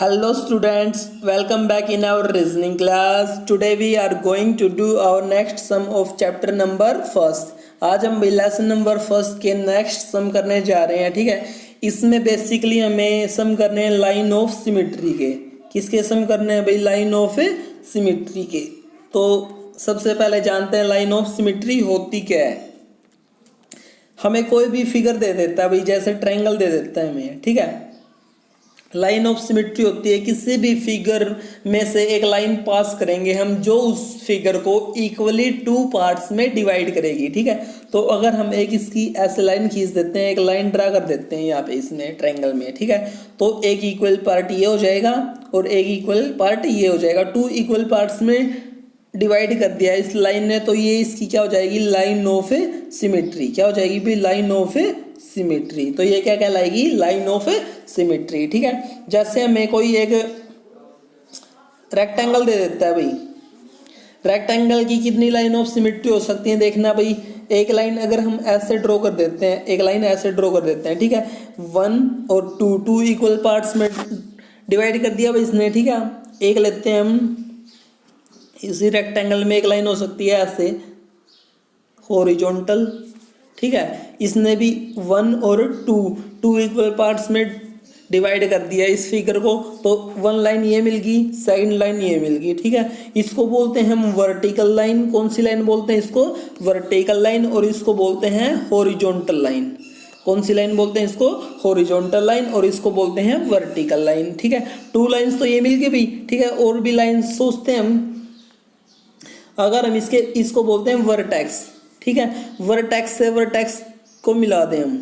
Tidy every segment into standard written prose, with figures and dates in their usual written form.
Hello students, welcome back in our reasoning class. Today we are going to do our next sum of chapter number first. आज हम lesson number first के next sum करने जा रहे हैं, ठीक है। इसमें बेसिकली हमें सम करने हैं लाइन ऑफ सिमेट्री के। किसके सम करने हैं भाई? लाइन ऑफ सिमेट्री के। तो सबसे पहले जानते हैं लाइन ऑफ सिमेट्री होती क्या है। हमें कोई भी फिगर दे देता है भाई, जैसे ट्रायंगल दे देता है हमें, ठीक है। लाइन ऑफ सिमेट्री होती है किसी भी फिगर में से एक लाइन पास करेंगे हम, जो उस फिगर को इक्वली टू पार्ट्स में डिवाइड करेगी, ठीक है। तो अगर हम एक इसकी ऐसे लाइन खींच देते हैं, एक लाइन ड्रा कर देते हैं यहाँ पे इसमें ट्रायंगल में, ठीक है। तो एक इक्वल पार्ट ये हो जाएगा और एक इक्वल पार्ट ये हो जाएगा। टू इक्वल पार्ट्स में डिवाइड कर दिया इस लाइन ने, तो ये इसकी क्या हो जाएगी? Line of symmetry. क्या हो जाएगी भाई? Line of symmetry. तो ये क्या कहलाएगी? लाइन ऑफ सिमेट्री, ठीक है। जैसे हमें कोई एक रेक्टेंगल दे देता है भाई, रेक्टेंगल की कितनी लाइन ऑफ सिमेट्री हो सकती है देखना भाई। एक लाइन अगर हम ऐसे ड्रॉ कर देते हैं, एक लाइन ऐसे ड्रॉ कर देते हैं, ठीक है। 1 और 2 इक्वल पार्ट्स में डिवाइड कर दिया भाई इसने, ठीक है। एक लेते हैं हम, इसी रेक्टेंगल में एक लाइन हो सकती है ऐसे हॉरिजॉन्टल, ठीक है। इसने भी 1 और 2 इक्वल पार्ट्स में डिवाइड कर दिया इस फिगर को, तो 1 लाइन ये मिल गई, सेकंड लाइन ये मिल गई, ठीक है। इसको बोलते हैं हम वर्टिकल लाइन। कौन सी लाइन बोलते हैं इसको? Vertical line. और इसको बोलते हैं हॉरिजॉन्टल लाइन। कौन सी लाइन बोलते हैं इसको? Horizontal line. और इसको बोलते हैं वर्टिकल लाइन, ठीक है। 2 लाइन्स तो ये मिल गई भाई, ठीक है। और भी लाइन सोचते हैं हम, अगर हम इसको बोलते हैं वर्टेक्स, ठीक है। वर्टेक्स से वर्टेक्स को मिला दें हम,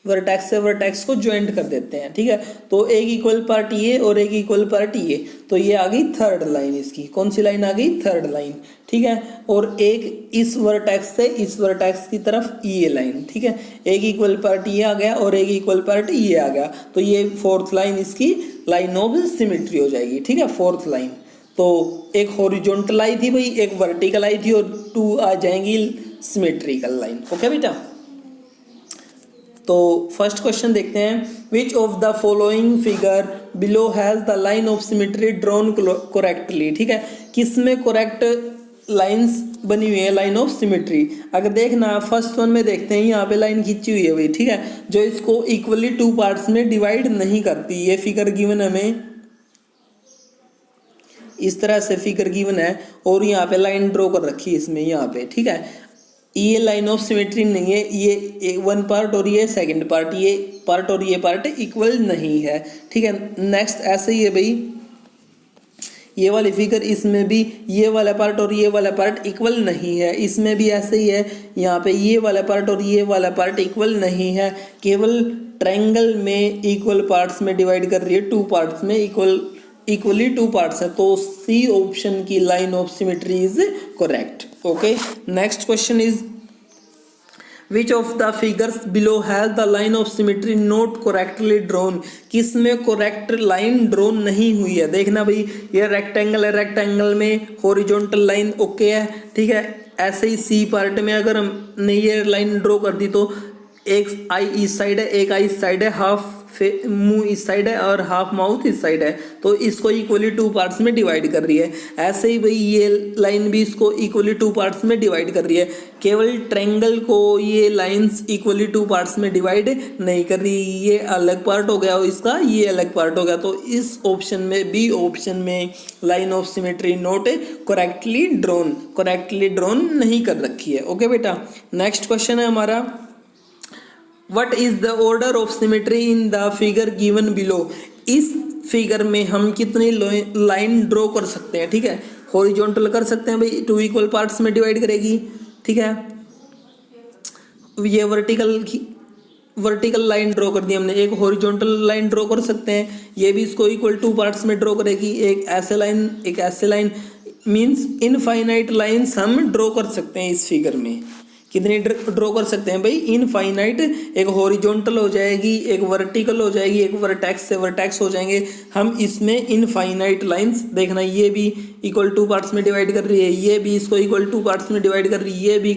वर्टेक्स से वर्टेक्स को ज्वाइंट कर देते हैं, ठीक है। तो एक इक्वल पार्ट ये और एक इक्वल पार्ट ये, तो ये आ गई थर्ड लाइन इसकी। कौन सी लाइन आ गई? थर्ड लाइन, ठीक है। और एक इस वर्टेक्स से इस वर्टेक्स की तरफ ये लाइन, ठीक है। एक इक्वल पार्ट ये आ गया और एक इक्वल पार्ट ये आ गया, तो ये फोर्थ लाइन इसकी लाइन ऑफ सिमेट्री हो जाएगी, ठीक है। Fourth line. तो एक हॉरिजॉन्टल आई थी भाई, एक वर्टिकल आई थी, और 2 आ जाएंगी सिमेट्रिकल लाइन। ओके बेटा। तो फर्स्ट क्वेश्चन देखते हैं, which of the following figure below has the line of symmetry drawn correctly, ठीक है। किसमें करेक्ट लाइंस बनी हुई है लाइन ऑफ सिमेट्री? अगर देखना फर्स्ट वन में देखते हैं, यहाँ पे लाइन खींची हुई है भाई, ठीक है, जो इसको इक्वली 2 पार्ट्स में डिवाइड नहीं करती। ये फिगर गिवन हमें इस तरह से फिगर गिवन है, और यहाँ पे लाइन ड्रॉ कर रखी है इसमें, यहाँ पे, ठीक है। ये लाइन ऑफ सिमेट्री नहीं है, ये 1 पार्ट और ये सेकंड पार्ट, ये पार्ट और ये पार्ट इक्वल नहीं है, ठीक है। नेक्स्ट ऐसे ही है भाई, ये वाली फिगर, इसमें भी ये वाला पार्ट और ये वाला पार्ट इक्वल नहीं है। इसमें भी ऐसे ही है, यहाँ पे ये वाला पार्ट और ये वाला पार्ट इक्वल नहीं है। केवल ट्रायंगल में इक्वल पार्ट्स में डिवाइड कर रही है, 2 पार्ट्स में इक्वली 2 पार्ट्स है। तो सी ऑप्शन की line of symmetry is correct. Okay, next question is, which of the figures below has the line of symmetry not correctly drawn? किसमें करेक्ट लाइन ड्रॉन नहीं हुई है? देखना भाई, ये रेक्टेंगल है, रेक्टेंगल में हॉरिजॉन्टल लाइन ओके है, ठीक है। ऐसे ही सी पार्ट में अगर हमने ये लाइन ड्रॉ कर दी, तो एक आई इस साइड है, एक आई इस साइड है, हाफ मुंह इस साइड है और हाफ माउथ इस साइड है, तो इसको इक्वली 2 पार्ट्स में डिवाइड कर रही है। ऐसे ही भाई ये लाइन भी इसको इक्वली 2 पार्ट्स में डिवाइड कर रही है। केवल ट्रायंगल को ये लाइंस इक्वली 2 पार्ट्स में डिवाइड नहीं कर रही, ये अलग पार्ट हो गया और इसका ये अलग पार्ट हो गया। तो इस ऑप्शन में, बी ऑप्शन में, line of symmetry not correctly drawn नहीं कर रखी है। ओके बेटा, नेक्स्ट क्वेश्चन है हमारा, What is the order of symmetry in the figure given below? इस फिगर में हम कितनी लाइन ड्रॉ कर सकते हैं, ठीक है। हॉरिजॉन्टल कर सकते हैं भाई, 2 इक्वल पार्ट्स में डिवाइड करेगी, ठीक है। ये वर्टिकल लाइन ड्रॉ कर दी हमने, एक हॉरिजॉन्टल लाइन ड्रॉ कर सकते हैं, ये भी इसको इक्वल 2 पार्ट्स में ड्रॉ करेगी। एक ऐसे लाइन, एक ऐसे लाइन, मीन्स इनफाइनाइट लाइन्स हम ड्रॉ कर सकते हैं इस फिगर में। कितनी ड्रॉ कर सकते हैं भाई? इनफाइनाइट। एक हॉरिजॉन्टल हो जाएगी, एक वर्टिकल हो जाएगी, एक वर्टेक्स से वर्टेक्स हो जाएंगे हम। इसमें इनफाइनाइट लाइंस देखना, ये भी इक्वल 2 पार्ट्स में डिवाइड कर रही है, ये भी इसको इक्वल 2 पार्ट्स में डिवाइड कर रही है, ये भी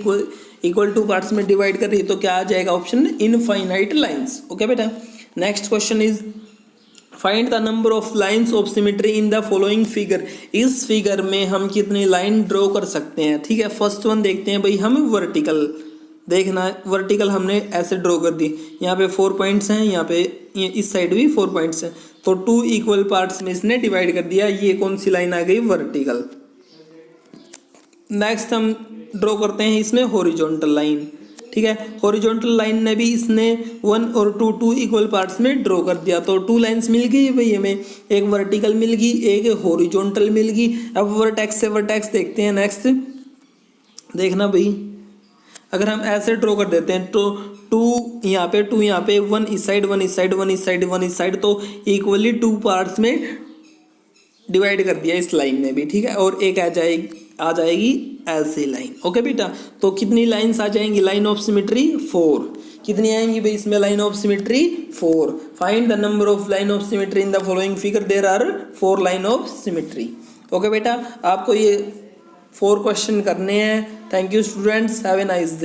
इक्वल 2 पार्ट्स में डिवाइड कर रही है। तो क्या आ जाएगा ऑप्शन? Infinite lines. ओके बेटा, next question is, find the number of lines of symmetry in the following figure. इस फिगर में हम कितनी लाइन ड्रॉ कर सकते हैं, ठीक है। फर्स्ट वन देखते हैं भाई, हम वर्टिकल देखना है। वर्टिकल हमने ऐसे ड्रॉ कर दी, यहाँ पे 4 पॉइंट्स हैं, यहाँ पे इस साइड भी 4 पॉइंट्स हैं, तो 2 इक्वल पार्ट्स में इसने डिवाइड कर दिया। ये कौन सी लाइन आ गई, वर्टिकल। नेक्स्ट हम ड्रॉ करते हैं इसमें हॉरिजॉन्टल लाइन, ठीक है। हॉरिजॉन्टल लाइन ने भी इसने 1 और 2 इक्वल पार्ट्स में ड्रॉ कर दिया, तो 2 लाइंस मिल गई भाई हमें, एक वर्टिकल मिल गई, एक हॉरिजॉन्टल मिल गई। अब वर्टेक्स से वर्टेक्स देखते हैं। नेक्स्ट देखना भाई, अगर हम ऐसे ड्रॉ कर देते हैं तो 2 यहाँ पे 2 यहाँ पे, 1 इस साइड 1 इस साइड 1 इस साइड 1 इस साइड, तो इक्वली 2 पार्ट्स में डिवाइड कर दिया इस लाइन ने भी, ठीक है। और एक आ जाएगी ऐसे लाइन, ओके बेटा। तो कितनी लाइंस आ जाएंगी, लाइन ऑफ सिमेट्री 4। कितनी आएंगी भाई इसमें line of symmetry, 4। Find the number of line of symmetry in the following figure. There are 4 line of symmetry, okay बेटा। आपको ये 4 क्वेश्चन करने हैं। Thank you students, have a nice day.